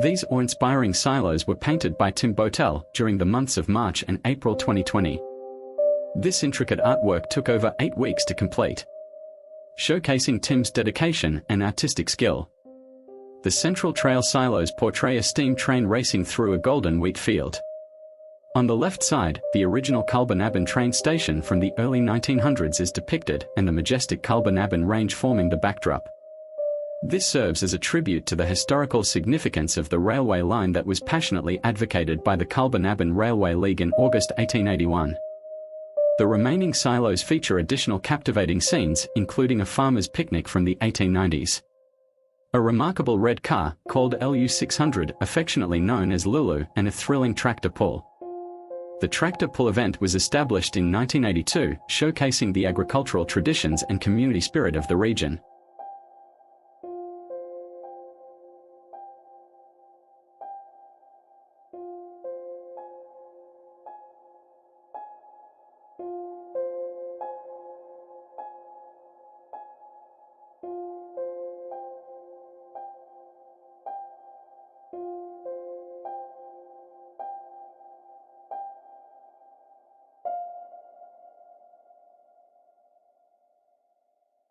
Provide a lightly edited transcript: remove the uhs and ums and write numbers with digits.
These awe-inspiring silos were painted by Tim Bowtell during the months of March and April 2020. This intricate artwork took over 8 weeks to complete, showcasing Tim's dedication and artistic skill. The Central Trail silos portray a steam train racing through a golden wheat field. On the left side, the original Colbinabbin train station from the early 1900s is depicted, and the majestic Colbinabbin range forming the backdrop. This serves as a tribute to the historical significance of the railway line that was passionately advocated by the Colbinabbin Railway League in August 1881. The remaining silos feature additional captivating scenes, including a farmer's picnic from the 1890s. A remarkable red car, called LU600, affectionately known as Lulu, and a thrilling tractor pull. The tractor pull event was established in 1982, showcasing the agricultural traditions and community spirit of the region.